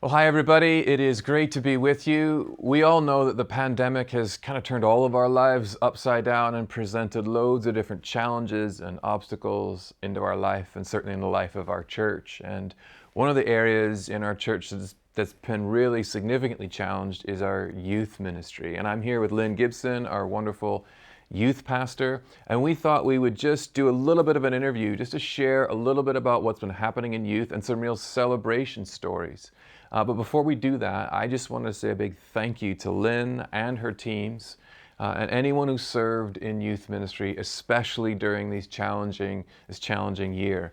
Well, hi everybody. It is great to be with you. We all know that the pandemic has kind of turned all of our lives upside down and presented loads of different challenges and obstacles into our life, and certainly in the life of our church. And one of the areas in our church that's been really significantly challenged is our youth ministry. And I'm here with Lynn Gibson, our wonderful youth pastor, and we thought we would just do a little bit of an interview just to share a little bit about what's been happening in youth and some real celebration stories. But before we do that, I just want to say a big thank you to Lynn and her teams and anyone who served in youth ministry, especially during this challenging year.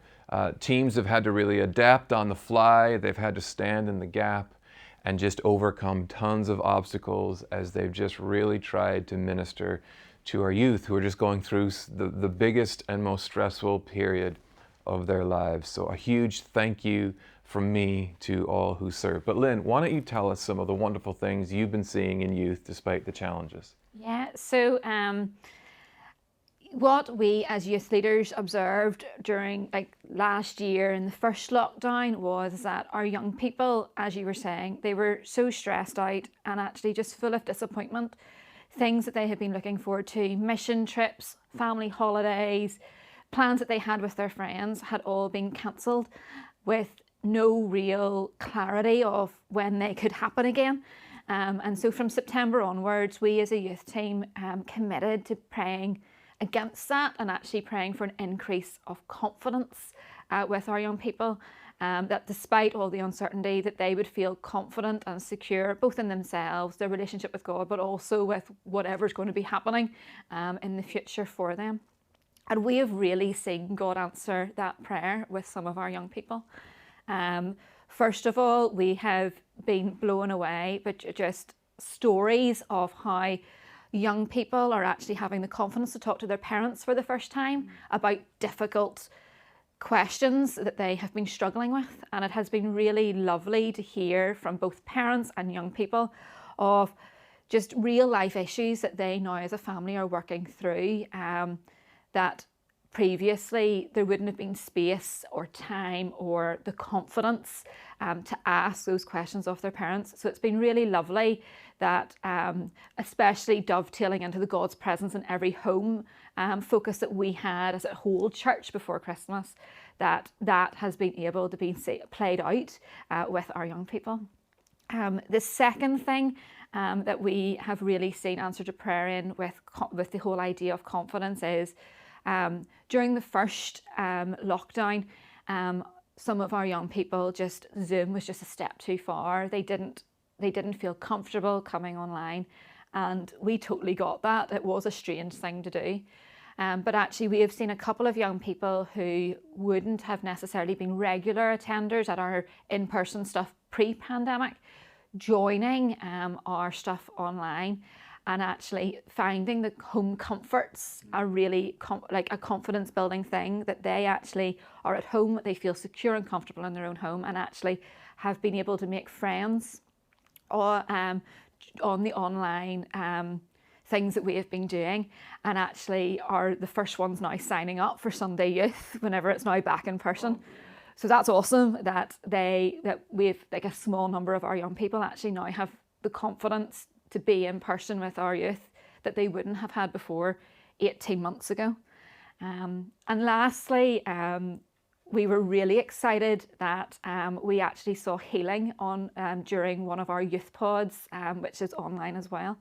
Teams have had to really adapt on the fly. They've had to stand in the gap and just overcome tons of obstacles as they've just really tried to minister to our youth who are just going through the biggest and most stressful period of their lives. So a huge thank you from me to all who serve. But Lynn, why don't you tell us some of the wonderful things you've been seeing in youth despite the challenges? Yeah, so what we as youth leaders observed during last year in the first lockdown was that our young people, as you were saying, they were so stressed out and actually just full of disappointment. Things that they had been looking forward to, mission trips, family holidays, plans that they had with their friends had all been cancelled with no real clarity of when they could happen again. And so from September onwards, we as a youth team committed to praying against that and actually praying for an increase of confidence with our young people, that despite all the uncertainty, that they would feel confident and secure both in themselves, their relationship with God, but also with whatever's going to be happening in the future for them. And we have really seen God answer that prayer with some of our young people. First of all, we have been blown away by just stories of how young people are actually having the confidence to talk to their parents for the first time about difficult questions that they have been struggling with. And it has been really lovely to hear from both parents and young people of just real life issues that they now as a family are working through, that previously there wouldn't have been space or time or the confidence to ask those questions of their parents. So it's been really lovely that, especially dovetailing into the God's presence in every home focus that we had as a whole church before Christmas, that has been able to be played out with our young people. The second thing that we have really seen answer to prayer in with the whole idea of confidence is, during the first lockdown, some of our young people Zoom was just a step too far. They didn't feel comfortable coming online, and we totally got that. It was a strange thing to do. But actually we have seen a couple of young people who wouldn't have necessarily been regular attenders at our in-person stuff pre-pandemic, joining our stuff online, and actually finding the home comforts a really a confidence building thing, that they actually are at home, they feel secure and comfortable in their own home, and actually have been able to make friends on the online things that we have been doing, and actually are the first ones now signing up for Sunday Youth whenever it's now back in person. So that's awesome that we've a small number of our young people actually now have the confidence to be in person with our youth that they wouldn't have had before 18 months ago. And lastly, we were really excited that we actually saw healing during one of our youth pods, which is online as well.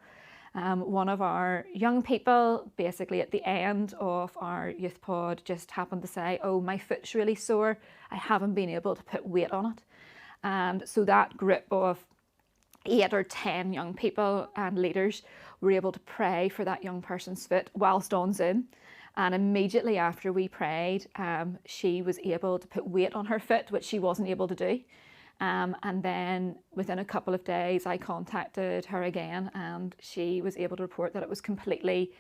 One of our young people, basically at the end of our youth pod, just happened to say, "Oh, my foot's really sore. I haven't been able to put weight on it." And so that group of 8 or 10 young people and leaders were able to pray for that young person's foot whilst on Zoom. And immediately after we prayed, she was able to put weight on her foot, which she wasn't able to do. And then within a couple of days, I contacted her again, and she was able to report that it was completely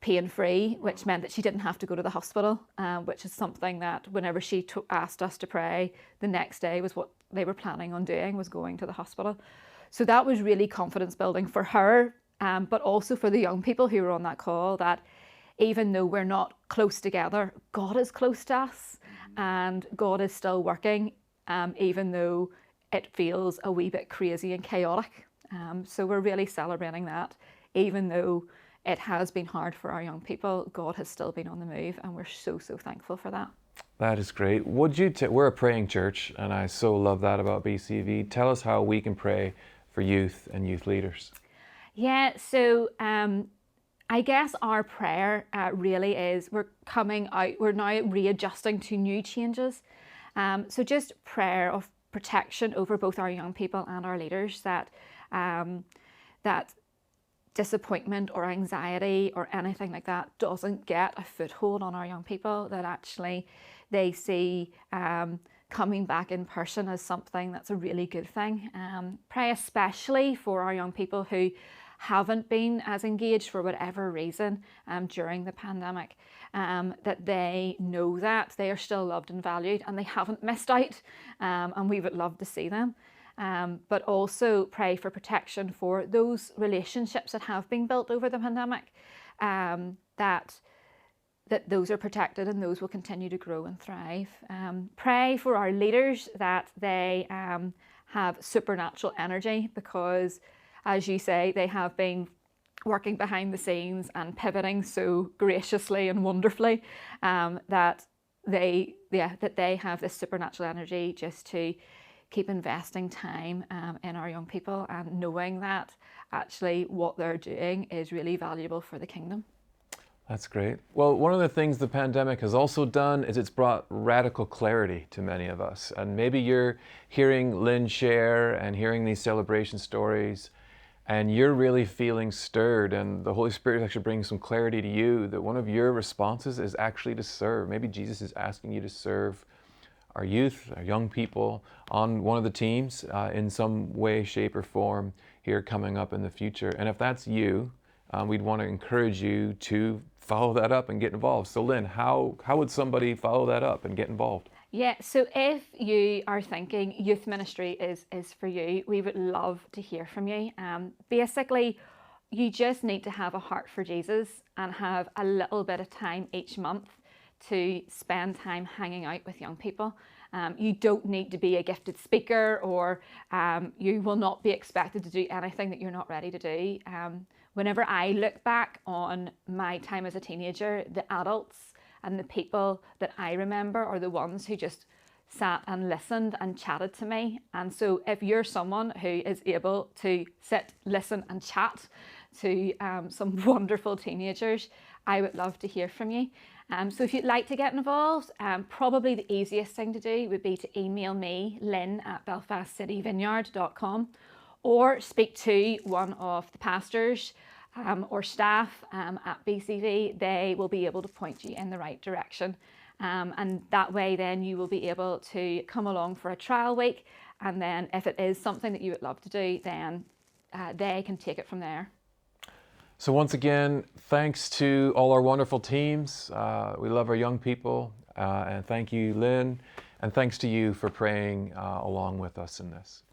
pain-free, which meant that she didn't have to go to the hospital, which is something that whenever she asked us to pray, the next day was what they were planning on doing, was going to the hospital. So that was really confidence building for her, but also for the young people who were on that call, that even though we're not close together, God is close to us, and God is still working, even though it feels a wee bit crazy and chaotic. So we're really celebrating that. Even though it has been hard for our young people, God has still been on the move, and we're so, so thankful for that. That is great. We're a praying church, and I so love that about BCV. Tell us how we can pray for youth and youth leaders. Yeah, so I guess our prayer really is we're now readjusting to new changes. So just prayer of protection over both our young people and our leaders, that disappointment or anxiety or anything like that doesn't get a foothold on our young people, that actually they see coming back in person as something that's a really good thing. Pray especially for our young people who haven't been as engaged for whatever reason during the pandemic, that they know that they are still loved and valued and they haven't missed out, and we would love to see them. But also pray for protection for those relationships that have been built over the pandemic, that those are protected and those will continue to grow and thrive. Pray for our leaders that they have supernatural energy, because, as you say, they have been working behind the scenes and pivoting so graciously and wonderfully, that they have this supernatural energy just to keep investing time in our young people, and knowing that actually what they're doing is really valuable for the kingdom. That's great. Well, one of the things the pandemic has also done is it's brought radical clarity to many of us. And maybe you're hearing Lynne share and hearing these celebration stories, and you're really feeling stirred, and the Holy Spirit is actually bringing some clarity to you, that one of your responses is actually to serve. Maybe Jesus is asking you to serve our youth, our young people on one of the teams in some way, shape, or form here coming up in the future. And if that's you, we'd want to encourage you to follow that up and get involved. So Lynne, how would somebody follow that up and get involved? Yeah, so if you are thinking youth ministry is for you, we would love to hear from you. Basically, you just need to have a heart for Jesus and have a little bit of time each month to spend time hanging out with young people. You don't need to be a gifted speaker, or you will not be expected to do anything that you're not ready to do. Whenever I look back on my time as a teenager, the adults and the people that I remember are the ones who just sat and listened and chatted to me. And so if you're someone who is able to sit, listen and chat to some wonderful teenagers, I would love to hear from you. So if you'd like to get involved, probably the easiest thing to do would be to email me, lynn@belfastcityvineyard.com, or speak to one of the pastors or staff at BCV. They will be able to point you in the right direction. And that way then you will be able to come along for a trial week. And then if it is something that you would love to do, then they can take it from there. So once again, thanks to all our wonderful teams. We love our young people. And thank you, Lynne. And thanks to you for praying along with us in this.